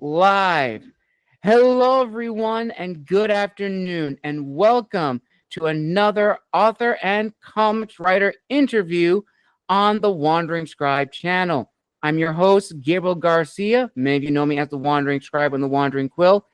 live. Hello, everyone, and good afternoon, and welcome to another author and comics writer interview on the Wandering Scribe channel. I'm your host, Gabriel Garcia. Many of you know me as the Wandering Scribe and the Wandering Quill.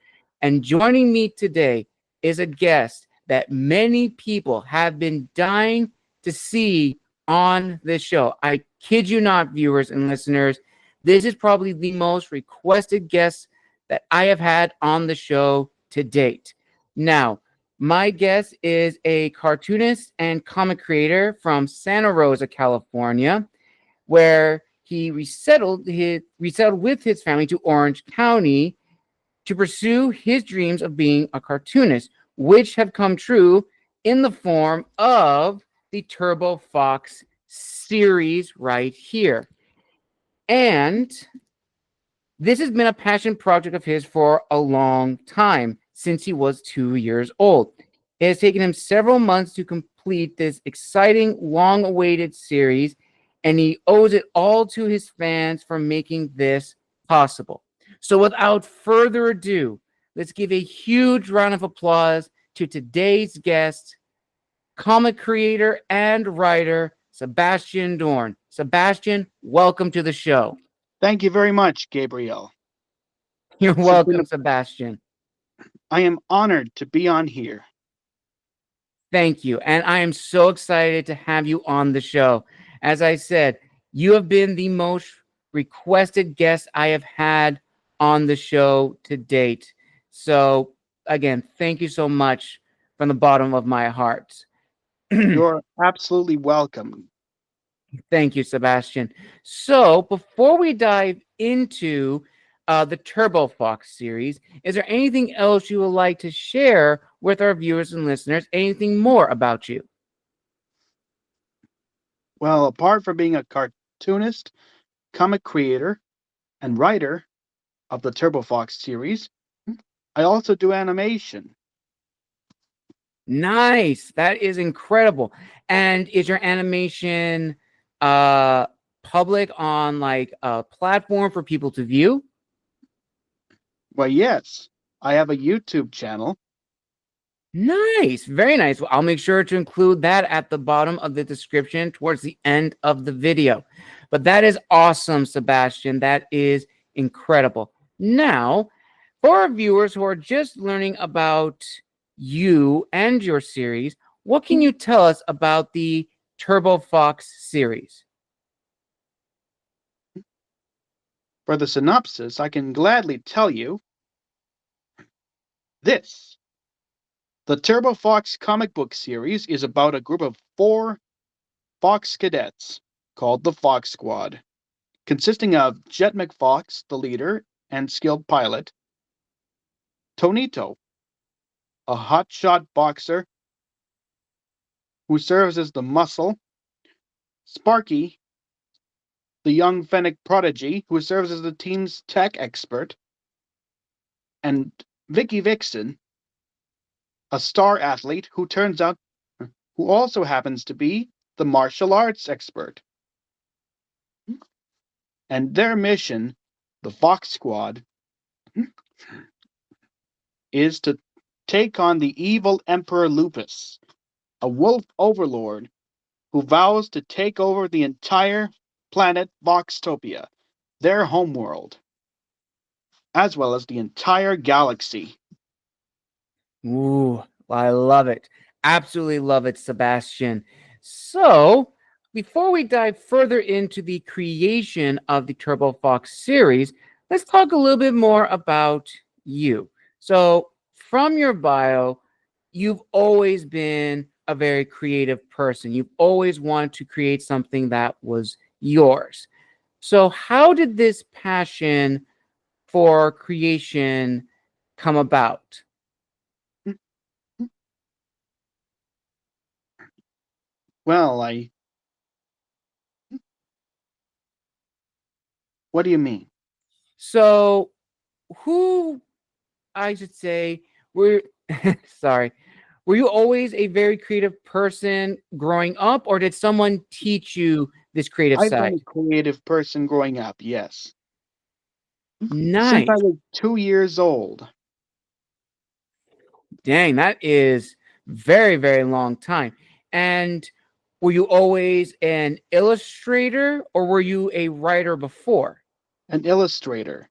And joining me today is a guest that many people have been dying to see on this show. I kid you not, viewers and listeners. This is probably the most requested guest that I have had on the show to date. Now, my guest is a cartoonist and comic creator from Santa Rosa, California, where he resettled with his family to Orange County to pursue his dreams of being a cartoonist, which have come true in the form of the TurboFox series right here. And this has been a passion project of his for a long time, since he was 2 years old. It has taken him several months to complete this exciting, long-awaited series, and he owes it all to his fans for making this possible. So without further ado, let's give a huge round of applause to today's guest, comic creator and writer, Sebastian Dorn. Sebastian, welcome to the show. Thank you very much, Gabriel. You're welcome, Sebastian. I am honored to be on here. Thank you. And I am so excited to have you on the show. As I said, you have been the most requested guest I have had on the show to date. So, again, thank you so much from the bottom of my heart. You're absolutely welcome. Thank you, Sebastian. So, before we dive into the TurboFox series, is there anything else you would like to share with our viewers and listeners? Anything more about you? Well, apart from being a cartoonist, comic creator, and writer of the TurboFox series, I also do animation. Nice. That is incredible. And is your animation public on like a platform for people to view? Well, yes, I have a YouTube channel. Nice. Very nice. Well, I'll make sure to include that at the bottom of the description towards the end of the video. But that is awesome, Sebastian. That is incredible. Now, for our viewers who are just learning about you and your series, what can you tell us about the TurboFox series? For the synopsis, I can gladly tell you this. The TurboFox comic book series is about a group of 4 Fox cadets called the Fox Squad, consisting of Jet McFox, the leader and skilled pilot, Tonito, a hotshot boxer who serves as the muscle, Sparky, the young Fennec prodigy who serves as the team's tech expert, and Vicky Vixen, a star athlete who also happens to be the martial arts expert. And their mission, the Fox Squad, is to take on the evil Emperor Lupus, a wolf overlord who vows to take over the entire planet Voxtopia, their homeworld, as well as the entire galaxy. Ooh, I love it. Absolutely love it, Sebastian. So, before we dive further into the creation of the TurboFox series, let's talk a little bit more about you. So, from your bio, you've always been a very creative person. You've always wanted to create something that was yours. So, how did this passion for creation come about? Well, what do you mean? So, who I should say were sorry, were you always a very creative person growing up, or did someone teach you this creative I've been side? a creative person growing up, yes. since I Nice. was 2 years old. Dang, that is very, very long time. And were you always an illustrator or were you a writer before? An illustrator,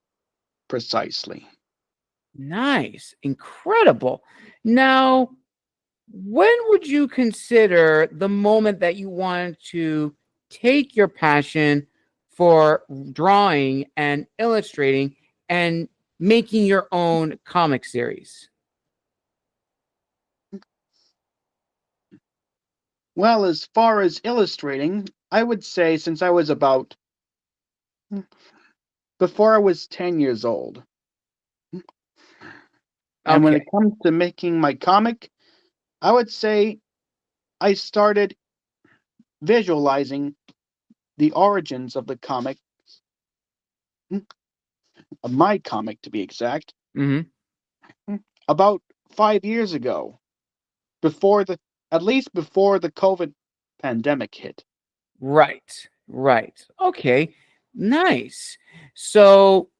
precisely. Nice. Incredible. Now, when would you consider the moment that you wanted to take your passion for drawing and illustrating and making your own comic series? Well, as far as illustrating, I would say since I was about before I was 10 years old. And when Okay. it comes to making my comic, I would say I started visualizing the origins of the comic, of my comic to be exact, Mm-hmm. about 5 years ago, before the at least before the COVID pandemic hit. Right. Right. Okay. Nice. So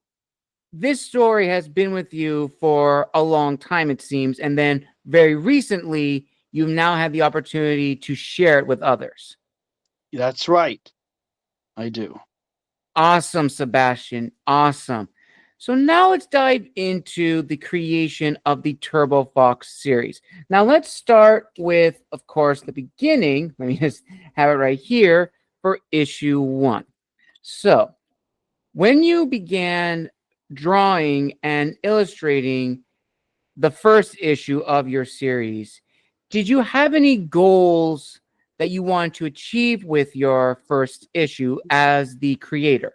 this story has been with you for a long time, it seems. And then very recently, you've now had the opportunity to share it with others. That's right, I do. Awesome, Sebastian. Awesome. So now let's dive into the creation of the TurboFox series. Now let's start with, of course, the beginning. Let me just have it right here for issue 1. So when you began drawing and illustrating the first issue of your series, did you have any goals that you want to achieve with your first issue as the creator?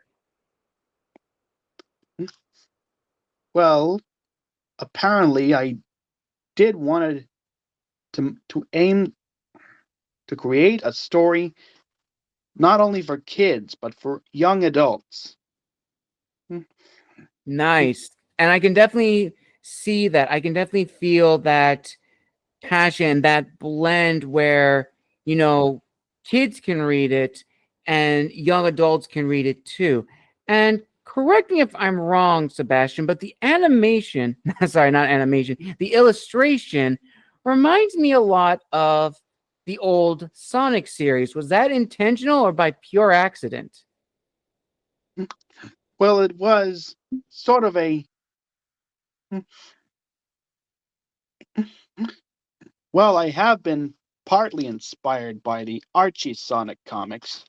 Well, apparently I did wanted to aim to create a story not only for kids but for young adults. Nice. And I can definitely see that. I can definitely feel that passion, that blend where, you know, kids can read it and young adults can read it too. And correct me if I'm wrong, Sebastian, but the animation, sorry, not animation, the illustration reminds me a lot of the old Sonic series. Was that intentional or by pure accident? Well, it was sort of a well, I have been partly inspired by the Archie Sonic comics.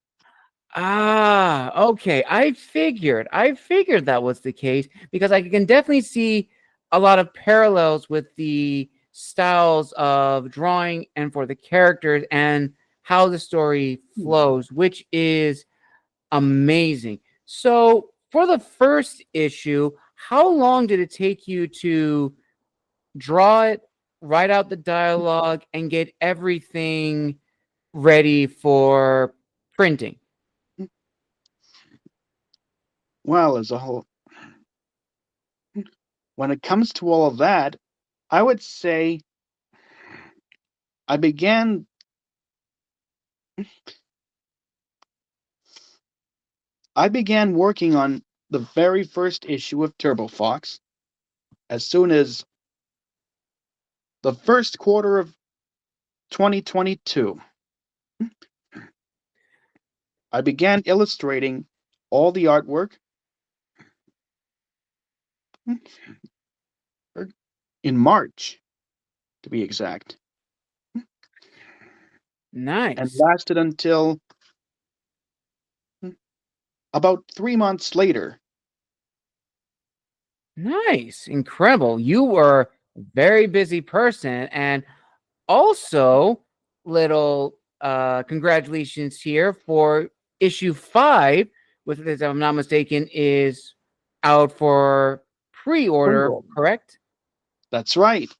Ah, okay. I figured that was the case because I can definitely see a lot of parallels with the styles of drawing and for the characters and how the story flows, which is amazing. So, for the first issue, how long did it take you to draw it, write out the dialogue, and get everything ready for printing? Well, as a whole, when it comes to all of that, I would say I began I began working on the very first issue of TurboFox as soon as the first quarter of 2022. I began illustrating all the artwork in March, to be exact, and Nice. lasted until about 3 months later. Nice. Incredible. You were a very busy person. And also, little congratulations here for issue 5, which, if I'm not mistaken, is out for pre-order, Pre-roll. correct? That's right.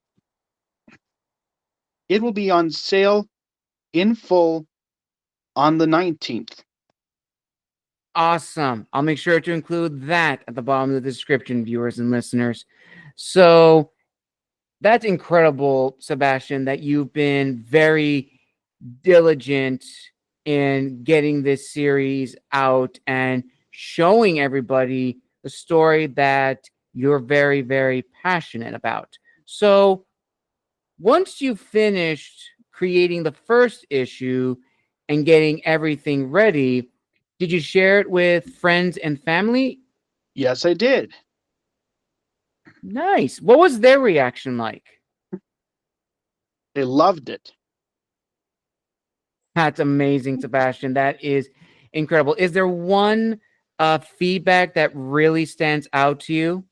It will be on sale in full on the 19th. Awesome. I'll make sure to include that at the bottom of the description, viewers and listeners. So that's incredible, Sebastian, that you've been very diligent in getting this series out and showing everybody the story that you're very, very passionate about. So once you finished creating the first issue and getting everything ready, did you share it with friends and family? Yes, I did. Nice. What was their reaction like? They loved it. That's amazing, Sebastian. That is incredible. Is there one feedback that really stands out to you?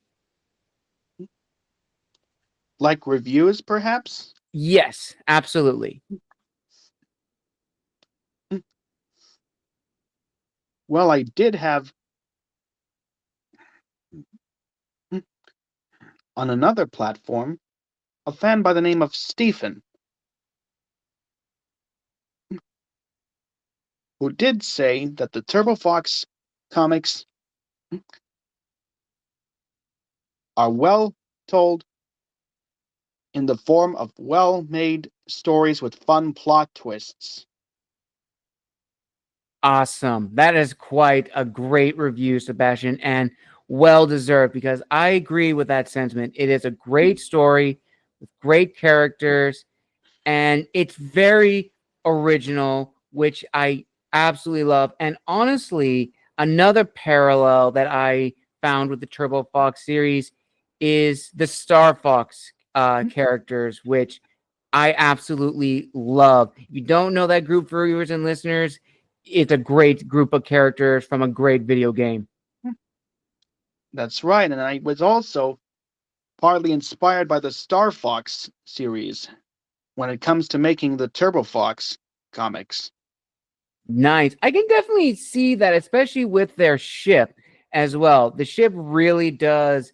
Like reviews, perhaps? Yes, absolutely. Well, I did have on another platform a fan by the name of Stephen who did say that the TurboFox comics are well told in the form of well made stories with fun plot twists. Awesome. That is quite a great review, Sebastian, and well deserved because I agree with that sentiment. It is a great story with great characters and it's very original, which I absolutely love. And honestly, another parallel that I found with the Turbo Fox series is the Star Fox characters, which I absolutely love. If you don't know that group, for viewers and listeners, it's a great group of characters from a great video game. That's right, and I was also partly inspired by the Star Fox series when it comes to making the TurboFox comics. Nice. I can definitely see that, especially with their ship as well. The ship really does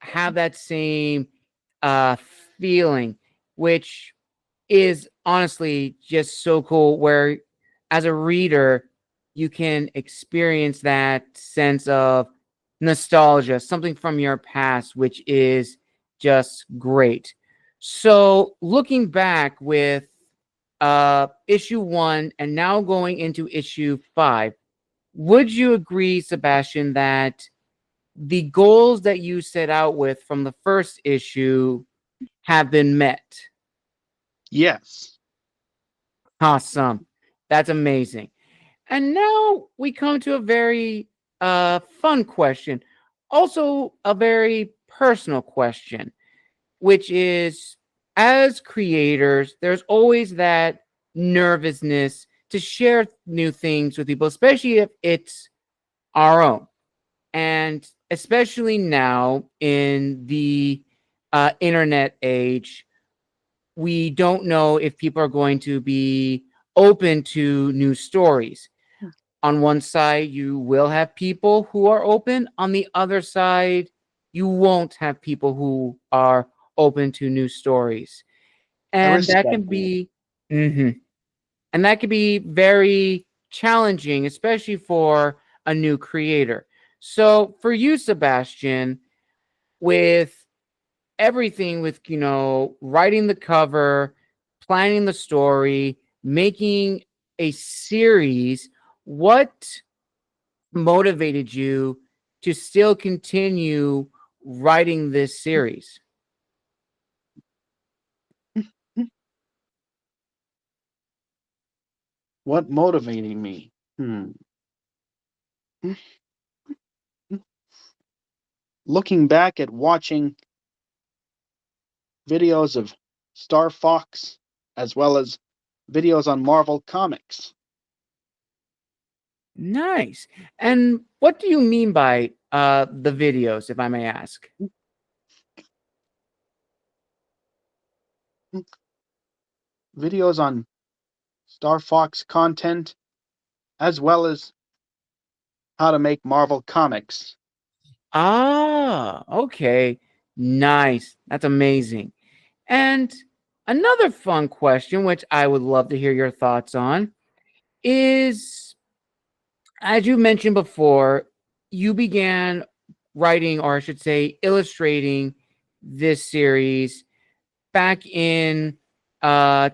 have that same uh feeling, which is honestly just so cool, where as a reader you can experience that sense of nostalgia, something from your past, which is just great. So looking back with issue 1 and now going into issue 5, would you agree, Sebastian, that the goals that you set out with from the first issue have been met? Yes. Awesome. That's amazing. And now we come to a very fun question. Also a very personal question, which is, as creators, there's always that nervousness to share new things with people, especially if it's our own. And especially now in the internet age, we don't know if people are going to be open to new stories. On one side, you will have people who are open. On the other side, you won't have people who are open to new stories. I And that respect can that. be, mhm. And that can be very challenging, especially for a new creator. So for you, Sebastian, with everything, with writing the cover, planning the story, making a series, what motivated you to still continue writing this series? What motivated me? Looking back at watching videos of Star Fox as well as videos on Marvel Comics. Nice. And what do you mean by the videos, if I may ask? Videos on Star Fox content as well as how to make Marvel Comics. Ah, okay. Nice. That's amazing. And another fun question, which I would love to hear your thoughts on, is, as you mentioned before, you began writing, or I should say, illustrating this series back in uh,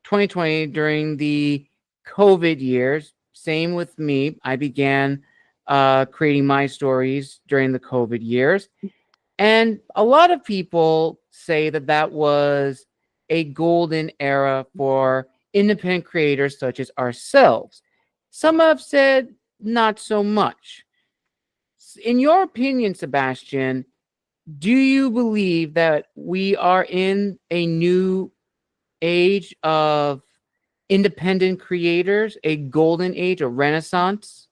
2020 during the COVID years. Same with me. I began creating my stories during the COVID years. And a lot of people say that that was a golden era for independent creators such as ourselves. Some have said not so much. In your opinion, Sebastian, do you believe that we are in a new age of independent creators, a golden age, a renaissance?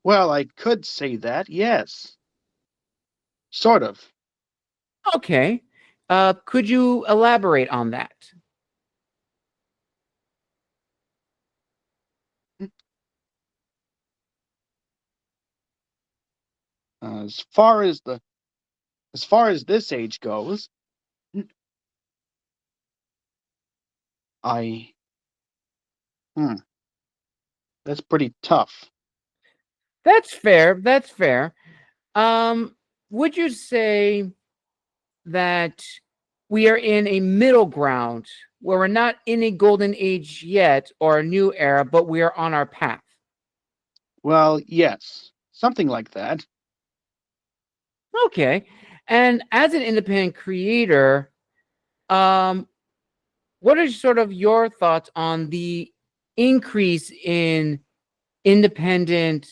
Well, I could say that, yes. Sort of. Okay. Could you elaborate on that? As far as this age goes, I hmm, that's pretty tough. That's fair. That's fair. Um, would you say that we are in a middle ground where we're not in a golden age yet or a new era, but we are on our path? Well, yes, something like that. Okay. And as an independent creator, um, what are sort of your thoughts on the increase in independent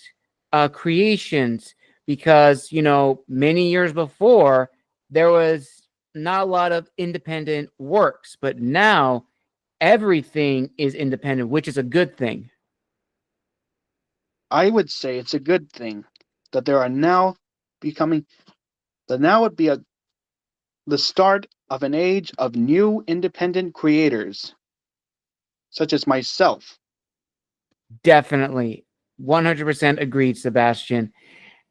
creations? Because, many years before, there was not a lot of independent works, but now everything is independent, which is a good thing. I would say it's a good thing that there are now becoming that now would be the start of an age of new independent creators, such as myself. Definitely. 100% agreed, Sebastian.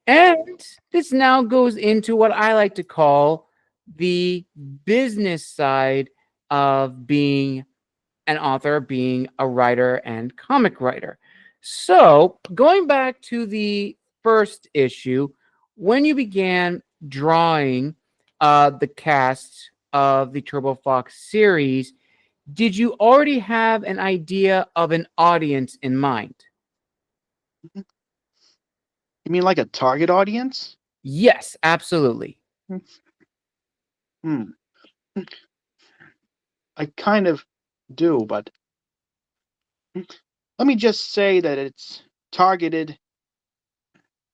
And this now goes into what I like to call the business side of being an author, being a writer and comic writer. So, going back to the first issue, when you began drawing the cast of the TurboFox series, did you already have an idea of an audience in mind? You mean like a target audience? Yes, absolutely. Hmm. I kind of do, but let me just say that it's targeted.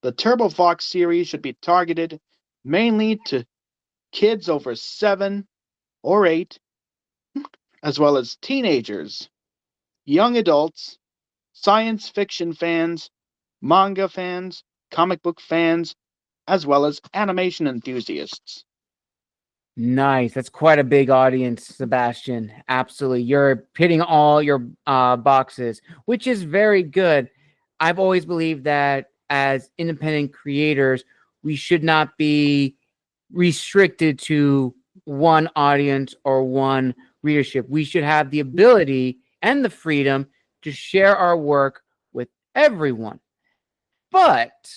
The TurboFox series should be targeted mainly to kids over 7 or 8, as well as teenagers, young adults, science fiction fans, manga fans, comic book fans, as well as animation enthusiasts. Nice. That's quite a big audience, Sebastian. Absolutely. You're hitting all your boxes, which is very good. I've always believed that as independent creators, we should not be restricted to one audience or one readership. We should have the ability and the freedom to share our work with everyone. But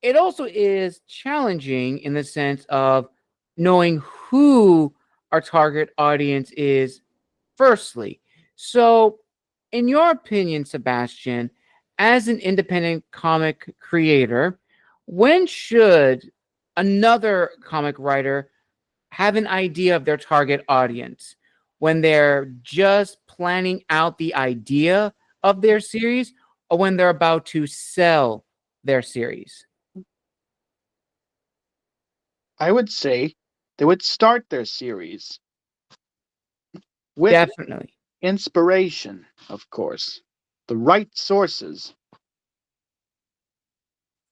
it also is challenging in the sense of knowing who our target audience is, firstly. So, in your opinion, Sebastian, as an independent comic creator, when should another comic writer have an idea of their target audience? When they're just planning out the idea of their series, or when they're about to sell their series? I would say they would start their series with Definitely. inspiration, of course, the right sources.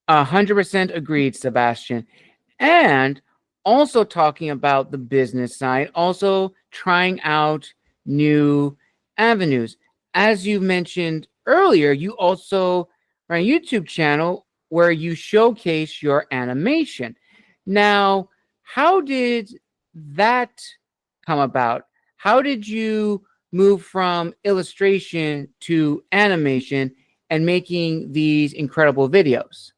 100% agreed, Sebastian. And also talking about the business side, also trying out new avenues. As you mentioned earlier, you also run a YouTube channel where you showcase your animation. Now, how did that come about? How did you move from illustration to animation and making these incredible videos?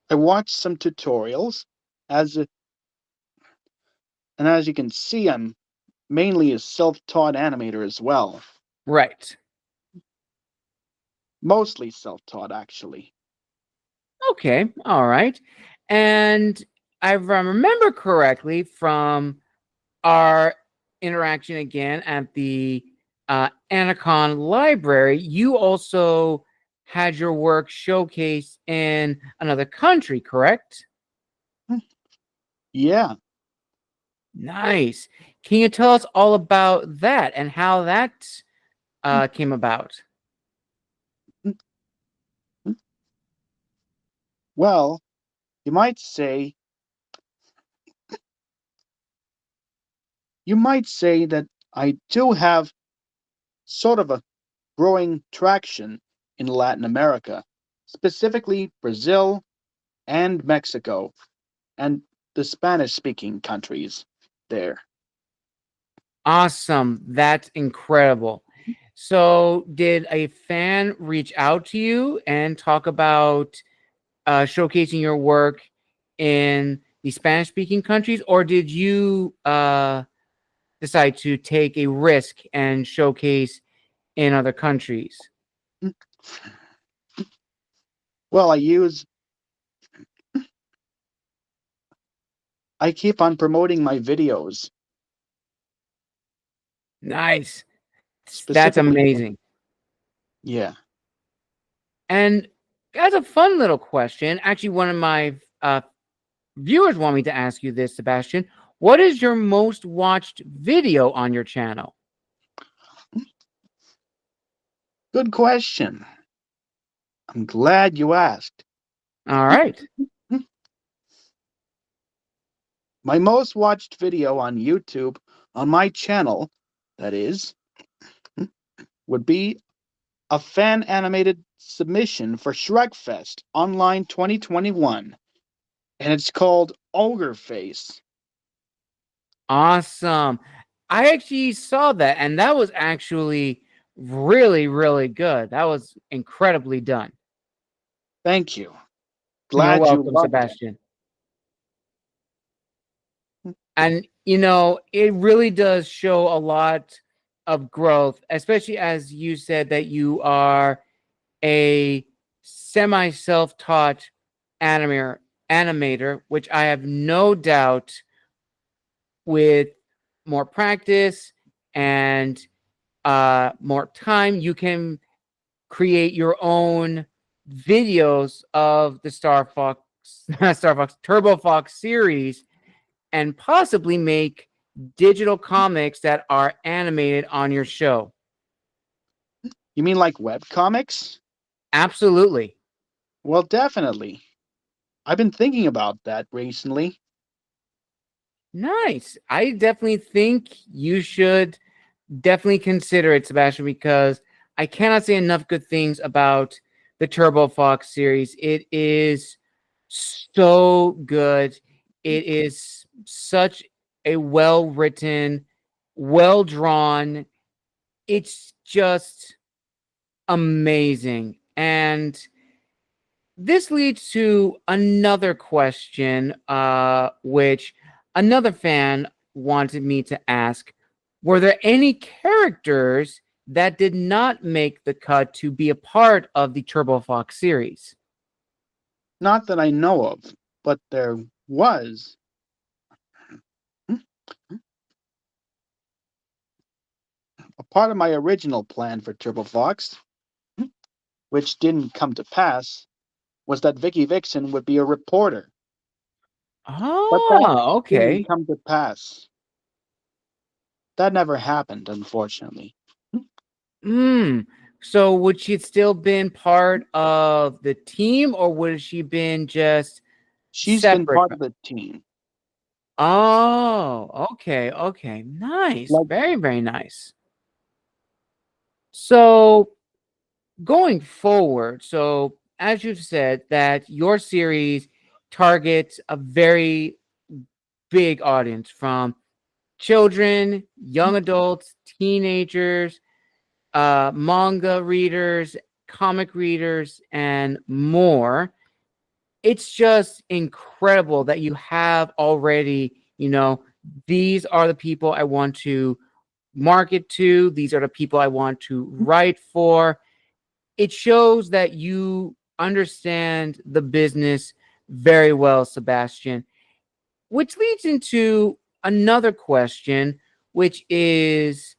I watched some tutorials, as and as you can see, I'm mainly a self-taught animator as well. Right. Mostly self-taught, actually. Okay, all right. And if I remember correctly from our interaction again at the Anacon Library, you also had your work showcased in another country, correct? Yeah. Nice. Can you tell us all about that and how that came about? Well, you might say you might say that I do have sort of a growing traction in Latin America, specifically Brazil and Mexico and the Spanish speaking countries there. Awesome. That's incredible. So, did a fan reach out to you and talk about showcasing your work in the Spanish speaking countries, or did you decide to take a risk and showcase in other countries? Well, I keep on promoting my videos, Nice. That's specifically for, amazing. yeah. And as a fun little question, actually, one of my viewers want me to ask you this, Sebastian. What is your most watched video on your channel? Good question. I'm glad you asked. All right. My most watched video on YouTube on my channel, that is, would be a fan animated submission for Shrekfest Online 2021, and it's called Ogre Face. Awesome. I actually saw that, and that was actually really, really good. That was incredibly done. Thank you. You're Glad you welcome, loved it. Sebastian. And, it really does show a lot of growth, especially as you said that you are a semi self taught animator, which I have no doubt with more practice and more time, you can create your own videos of the Star Fox, Star Fox TurboFox series, and possibly make digital comics that are animated on your show. You mean like web comics? Absolutely. Well, definitely. I've been thinking about that recently. Nice. I definitely think you should definitely consider it, Sebastian, because I cannot say enough good things about the Turbo Fox series. It is so good. It is such a well written, well drawn. It's just amazing. And this leads to another question, which another fan wanted me to ask. Were there any characters that did not make the cut to be a part of the Turbo Fox series? Not that I know of, but there was a part of my original plan for TurboFox, which didn't come to pass, was that Vicky Vixen would be a reporter. But that Oh, didn't okay. come to pass. That never happened, unfortunately. Hmm. So would she still been part of the team, or would she been just She's been separate part from? of the team. Oh, okay, okay. Nice. Like, Very, very nice. So going forward, so as you've said, that your series targets a very big audience from children, young adults, teenagers, manga readers, comic readers, and more. It's just incredible that you have already, these are the people I want to market to, these are the people I want to write for. it shows that you understand the business very well, Sebastian, which leads into another question, which is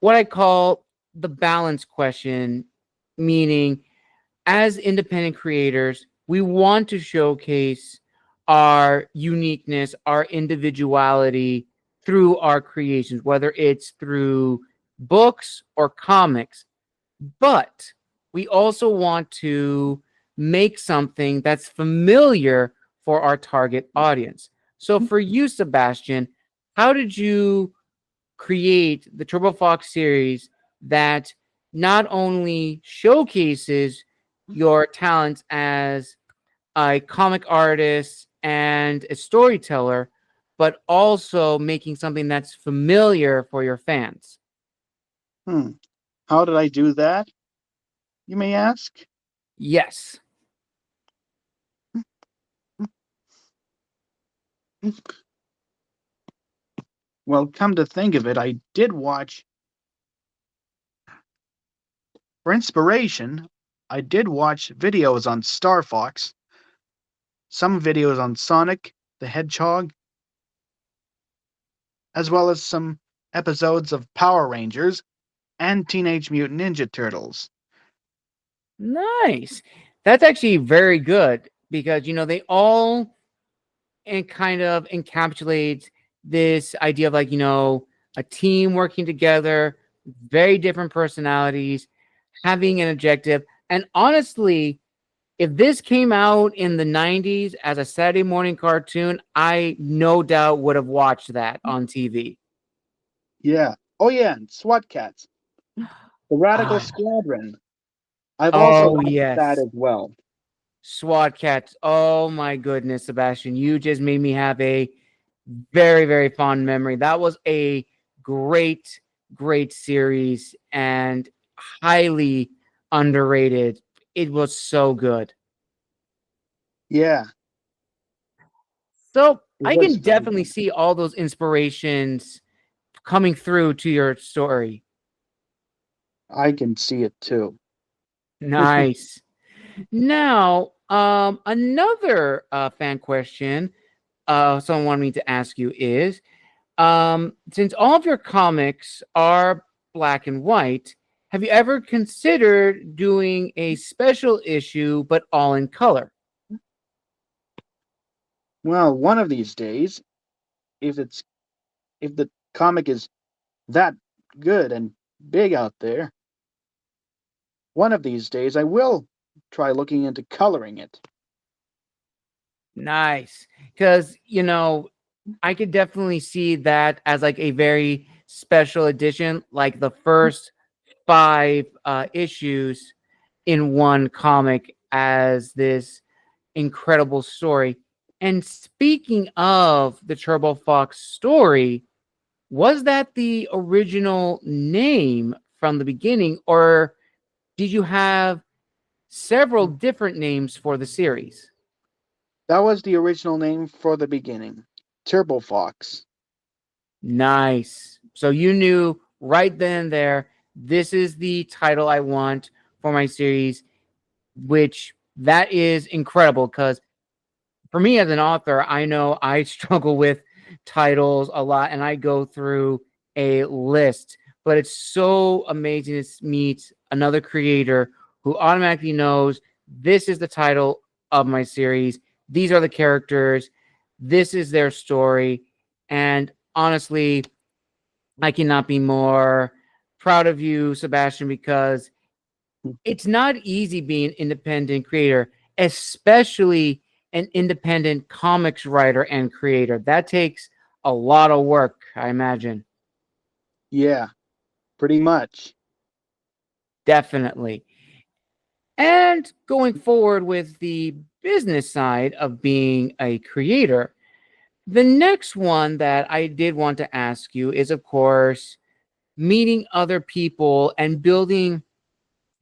what I call the balance question, meaning as independent creators, we want to showcase our uniqueness, our individuality through our creations, whether it's through books or comics. But we also want to make something that's familiar for our target audience. So for you, Sebastian, how did you create the TurboFox series that not only showcases your talents as a comic artist and a storyteller, but also making something that's familiar for your fans? Hmm. How did I do that, you may ask? Yes. Well, come to think of it, I did watch, for inspiration, I did watch videos on Star Fox, some videos on Sonic the Hedgehog, as well as some episodes of Power Rangers and Teenage Mutant Ninja Turtles. Nice. That's actually very good because, they all and kind of encapsulates this idea of, like, a team working together, very different personalities, having an objective. And honestly, if this came out in the 90s as a Saturday morning cartoon, I no doubt would have watched that on TV. Yeah. Oh, yeah, and SWAT Cats, the Radical Ah, Squadron. I've also oh, watched that yes. as well. SWAT cats. Oh my goodness, Sebastian. You just made me have a very, very fond memory. That was a great, great series and highly underrated. It was so good. Yeah, So it I was can very definitely good. see all those inspirations coming through to your story. I can see it too. Nice. Now, another fan question someone wanted me to ask you is, since all of your comics are black and white, have you ever considered doing a special issue but all in color? Well, one of these days, if it's if the comic is that good and big out there, one of these days I will try looking into coloring it. Nice. Because, I could definitely see that as like a very special edition, like the first five issues in one comic as this incredible story. And speaking of the Turbo Fox story, was that the original name from the beginning, or did you have several different names for the series? That was the original name for the beginning, TurboFox. Nice. So you knew right then and there, this is the title I want for my series, which that is incredible because for me as an author, I know I struggle with titles a lot and I go through a list, but it's so amazing to meet another creator who automatically knows this is the title of my series. These are the characters. This is their story. And honestly, I cannot be more proud of you, Sebastian, because it's not easy being an independent creator, especially an independent comics writer and creator. That takes a lot of work, I imagine. Yeah, pretty much. Definitely. And going forward with the business side of being a creator, the next one that I did want to ask you is, of course, meeting other people and building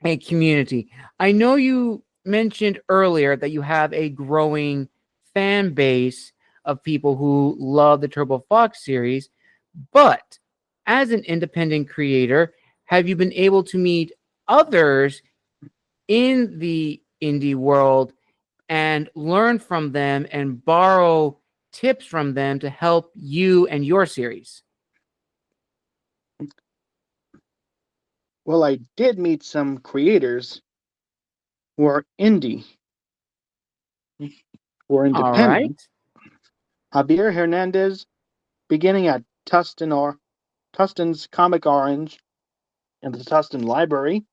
a community. I know you mentioned earlier that you have a growing fan base of people who love the Turbo Fox series, but as an independent creator, have you been able to meet others in the indie world and learn from them and borrow tips from them to help you and your series? Well, I did meet some creators who are indie, who are All right. independent. Javier Hernandez, beginning at Tustin's Comic Orange and the Tustin Library,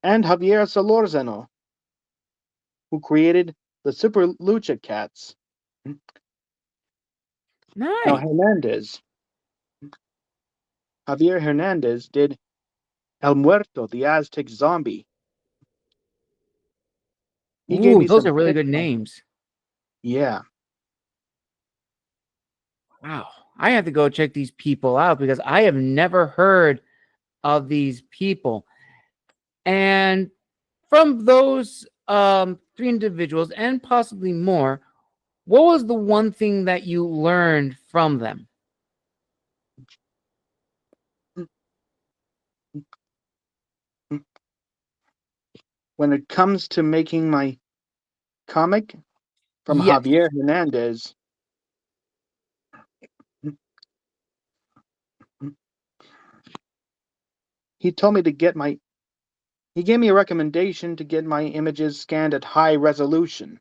and Javier Solorzano, who created the Super Lucha Cats. Now, Nice. Javier Hernandez did El Muerto, the Aztec Zombie. He gave Ooh, me those some are really tips good on, names. yeah. Wow. I have to go check these people out because I have never heard of these people. And from those three individuals and possibly more, what was the one thing that you learned from them? When it comes to making my comic from Yes. Javier Hernandez, he told me to get my he gave me a recommendation to get my images scanned at high resolution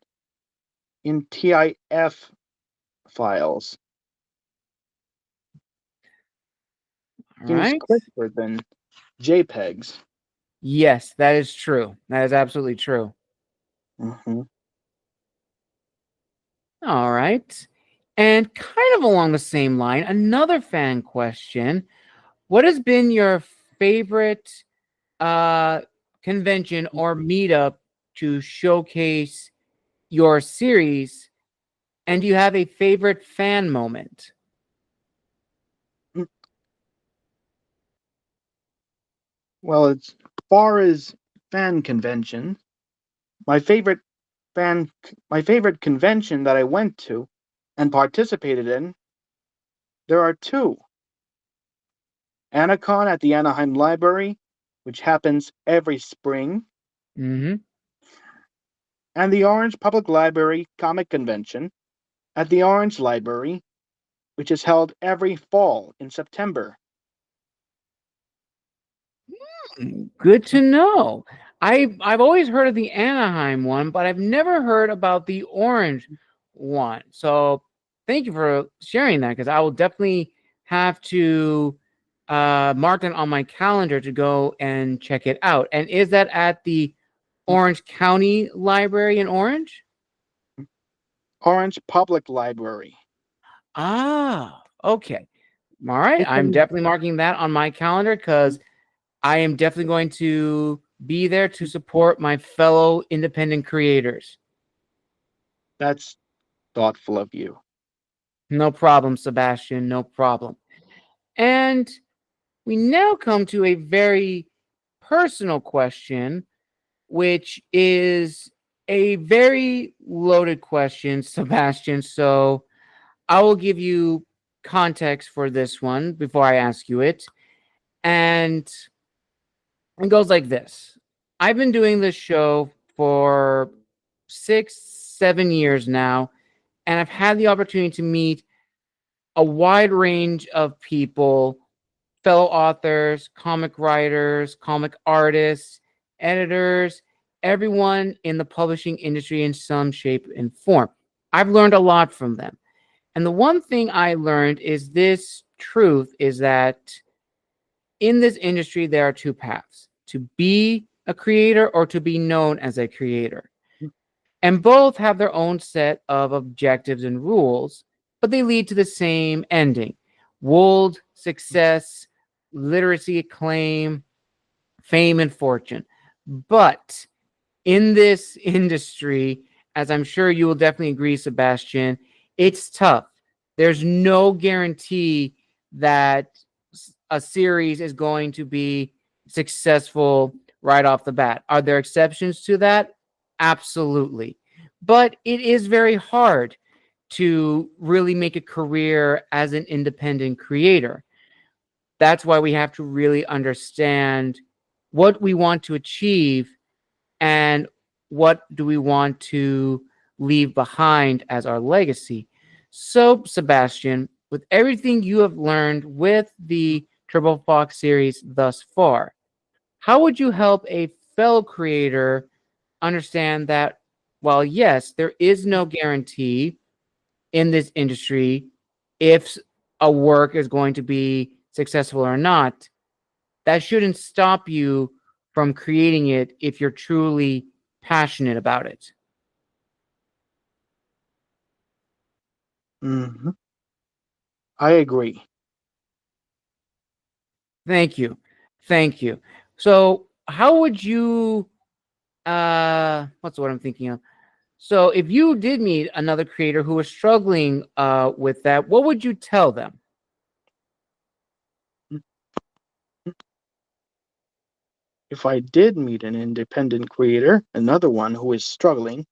in TIF files. All Seems right. quicker than JPEGs. Yes, that is true. That is absolutely true. Hmm. All right. And kind of along the same line, another fan question. What has been your favorite uh, convention or meetup to showcase your series? And do you have a favorite fan moment? Well, as far as fan convention, my favorite fan my favorite convention that I went to and participated in, there are two. Anacon at the Anaheim Library, which happens every spring, Mm-hmm. and the Orange Public Library Comic Convention at the Orange Library, which is held every fall in September. Good to know. I've always heard of the Anaheim one, but I've never heard about the Orange one. So thank you for sharing that because I will definitely have to mark it on my calendar to go and check it out. And is that at the Orange County Library in Orange? Orange Public Library. Ah, okay. All right. It's I'm in, definitely marking that on my calendar because I am definitely going to be there to support my fellow independent creators. that's thoughtful of you. No problem, Sebastian. No problem. And we now come to a very personal question, which is a very loaded question, Sebastian. So I will give you context for this one before I ask you it. And it goes like this. I've been doing this show for 6, 7 years now, and I've had the opportunity to meet a wide range of people, fellow authors, comic writers, comic artists, editors, everyone in the publishing industry in some shape and form. I've learned a lot from them. And the one thing I learned is this truth is that in this industry, there are two paths: to be a creator or to be known as a creator. And both have their own set of objectives and rules, but they lead to the same ending: world success, literacy acclaim, fame, and fortune. But in this industry, as I'm sure you will definitely agree, Sebastian, it's tough. There's no guarantee that a series is going to be successful right off the bat. Are there exceptions to that? Absolutely. But it is very hard to really make a career as an independent creator. That's why we have to really understand what we want to achieve, and what do we want to leave behind as our legacy. So, Sebastian, with everything you have learned with the TurboFox series thus far, how would you help a fellow creator understand that while, yes, there is no guarantee in this industry if a work is going to be successful or not, that shouldn't stop you from creating it if you're truly passionate about it? Hmm. I agree. Thank you. Thank you. So, how would you what's what I'm thinking of? So, if you did meet another creator who was struggling with that, what would you tell them? If I did meet an independent creator, another one who is struggling,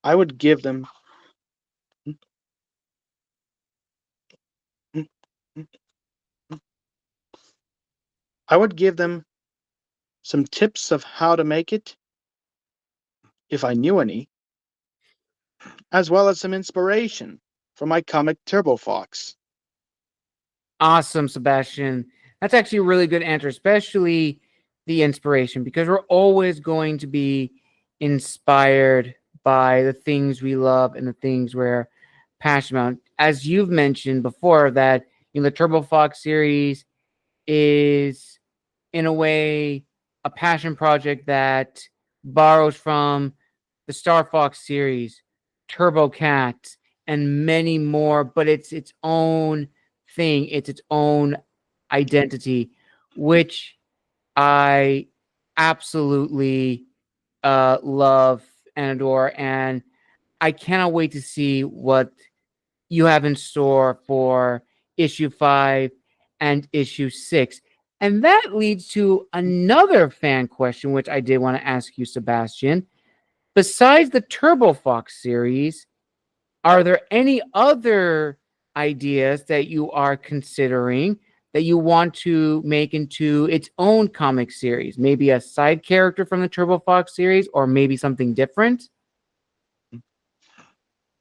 I would give them I would give them some tips of how to make it, if I knew any, as well as some inspiration from my comic TurboFox. Awesome, Sebastian. That's actually a really good answer, especially the inspiration, because we're always going to be inspired by the things we love and the things we're passionate about. As you've mentioned before, that the Turbo Fox series is, in a way, a passion project that borrows from the Star Fox series, Turbo Cat, and many more, but it's its own thing. It's its own identity, which I absolutely love and adore. And I cannot wait to see what you have in store for issue 5 and issue 6. And that leads to another fan question, which I did want to ask you, Sebastian. Besides the Turbo Fox series, are there any other ideas that you are considering that you want to make into its own comic series? Maybe a side character from the Turbo Fox series, or maybe something different?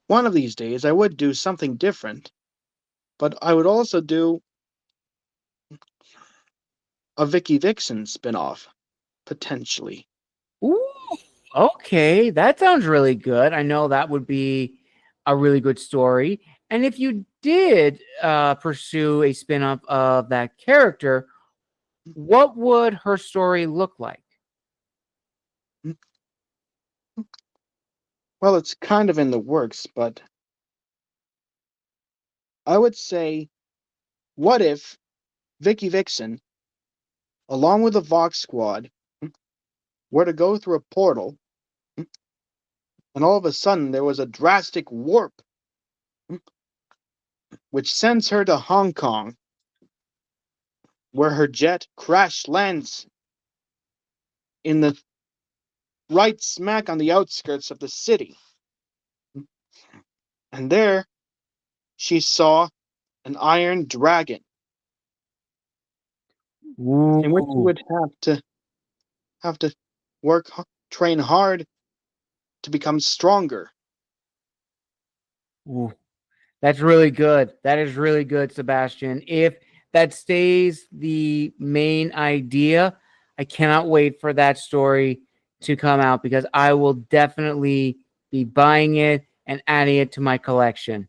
One of these days, I would do something different, but I would also do a Vicky Vixen spinoff, potentially. Ooh, okay. That sounds really good. I know that would be a really good story. And if you did pursue a spin-off of that character, what would her story look like? Well, it's kind of in the works, but I would say, what if Vicky Vixen, along with the Vox Squad, were to go through a portal, and all of a sudden there was a drastic warp, which sends her to Hong Kong, where her jet crash lands in the right smack on the outskirts of the city. And there she saw an iron dragon, in which she Ooh, would have to work, train hard to become stronger. ooh. That's really good. That is really good, Sebastian. If that stays the main idea, I cannot wait for that story to come out, because I will definitely be buying it and adding it to my collection.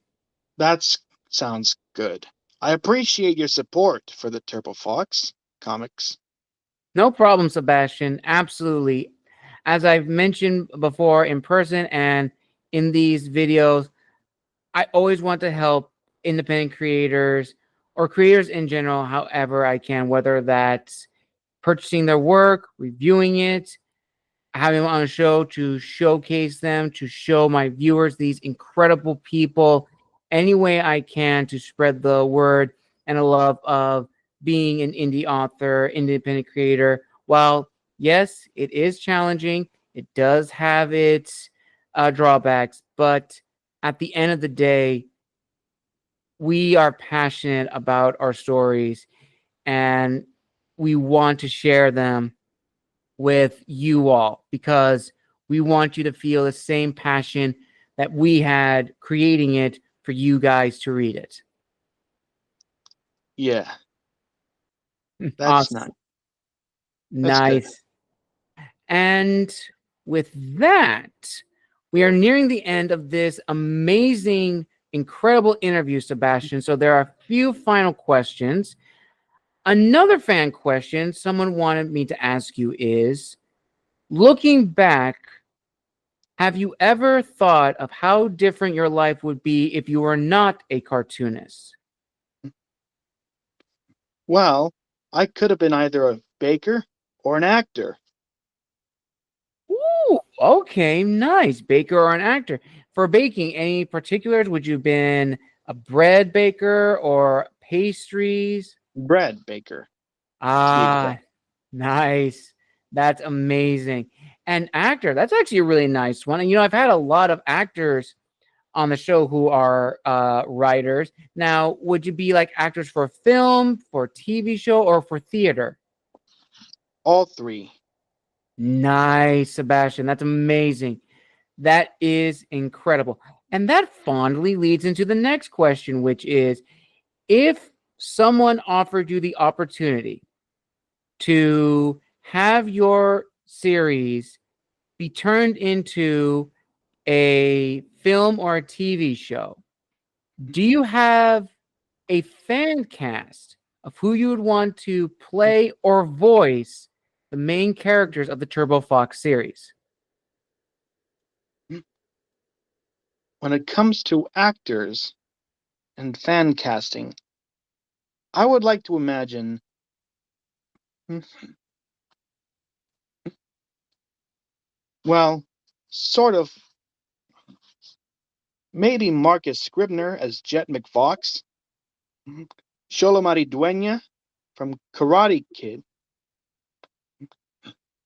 That sounds good. I appreciate your support for the Turbo Fox comics. No problem, Sebastian. Absolutely. As I've mentioned before in person and in these videos, I always want to help independent creators or creators in general, however I can, whether that's purchasing their work, reviewing it, having them on a show to showcase them, to show my viewers these incredible people any way I can to spread the word and a love of being an indie author, independent creator. While, yes, it is challenging, it does have its drawbacks, but at the end of the day, we are passionate about our stories and we want to share them with you all because we want you to feel the same passion that we had creating it for you guys to read it. Yeah, that's nice. Awesome. That's good. Nice. And with that, we are nearing the end of this amazing, incredible interview, Sebastian. So there are a few final questions. Another fan question someone wanted me to ask you is, looking back, have you ever thought of how different your life would be if you were not a cartoonist? Well, I could have been either a baker or an actor. Ooh, okay, nice. Baker or an actor. For baking, any particulars? Would you have been a bread baker or pastries? Bread baker, to be Ah, exact. nice. That's amazing. And actor, that's actually a really nice one. And I've had a lot of actors on the show who are writers. Now, would you be like actors for film, for TV show, or for theater? All three. Nice, Sebastian. That's amazing. That is incredible. And that fondly leads into the next question, which is, if someone offered you the opportunity to have your series be turned into a film or a TV show, do you have a fan cast of who you would want to play or voice the main characters of the TurboFox series? When it comes to actors and fan casting, I would like to imagine, well, sort of, maybe Marcus Scribner as Jet McFox, Sholomari Dueña from Karate Kid,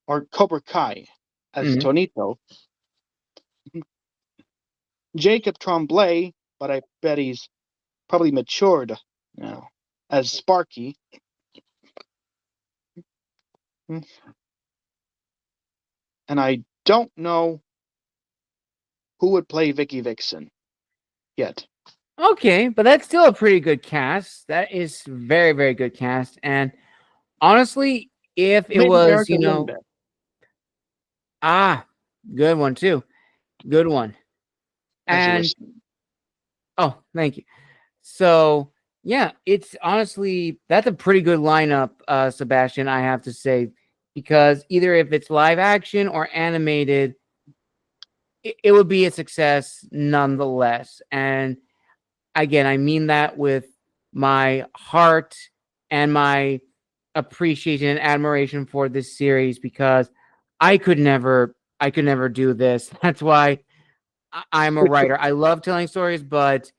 or Cobra Kai as Mhm. Tonito, Jacob Tremblay, but I bet he's probably matured now, as Sparky, and I don't know who would play Vicky Vixen yet. Okay, but that's still a pretty good cast. That is very, very good cast. And honestly, if it Maybe was, Erica Lindbeck ah, good one too. Good one. as you were And saying. oh, thank you. So yeah, it's honestly that's a pretty good lineup, Sebastian, I have to say, because either if it's live action or animated, it would be a success nonetheless. And again, I mean that with my heart and my appreciation and admiration for this series because I could never do this. That's why I'm a writer. I love telling stories, but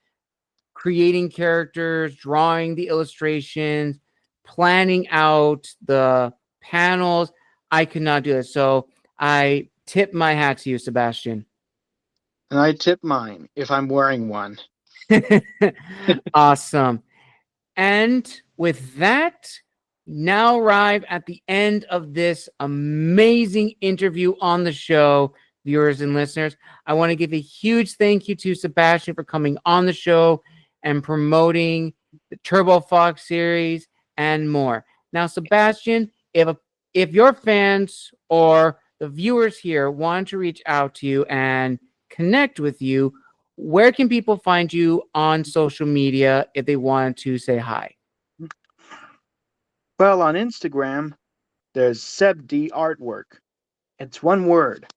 creating characters, drawing the illustrations, planning out the panels, I could not do this. So I tip my hat to you, Sebastian. And I tip mine if I'm wearing one. Awesome. And with that, now arrive at the end of this amazing interview on the show, viewers and listeners. I want to give a huge thank you to Sebastian for coming on the show and promoting the Turbo Fox series and more. Now, Sebastian, if your fans or the viewers here want to reach out to you and connect with you, where can people find you on social media if they want to say hi? Well, on Instagram, there's Seb D Artwork. It's one word.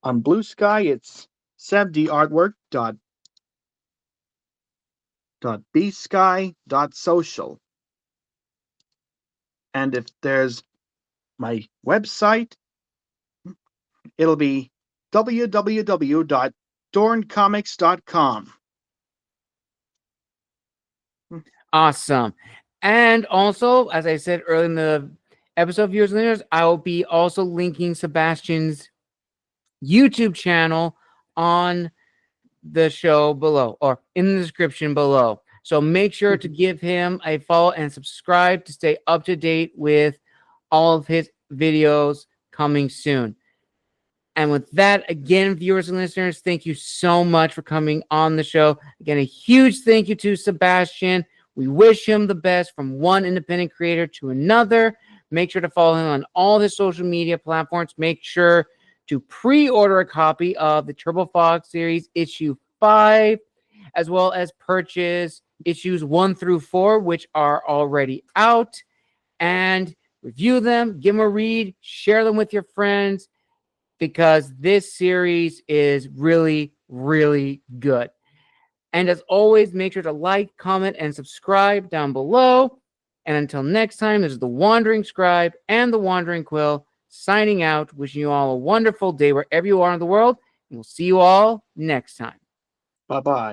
On Blue Sky, it's sebdartwork.bsky.social. And if there's my website, it'll be www.dorncomics.com. Awesome. And also, as I said earlier in the episode, viewers and listeners, I will be also linking Sebastian's YouTube channel on the show below or in the description below. So make sure to give him a follow and subscribe to stay up to date with all of his videos coming soon. And with that, again, viewers and listeners, thank you so much for coming on the show. Again, a huge thank you to Sebastian. We wish him the best from one independent creator to another. Make sure to follow him on all his social media platforms. Make sure to pre-order a copy of the TurboFox series issue 5, as well as purchase issues 1 through 4, which are already out, and review them, give them a read, share them with your friends, because this series is really, really good. And as always, make sure to like, comment, and subscribe down below. And until next time, this is the Wandering Scribe and the Wandering Quill signing out, wishing you all a wonderful day wherever you are in the world. And we'll see you all next time. Bye-bye.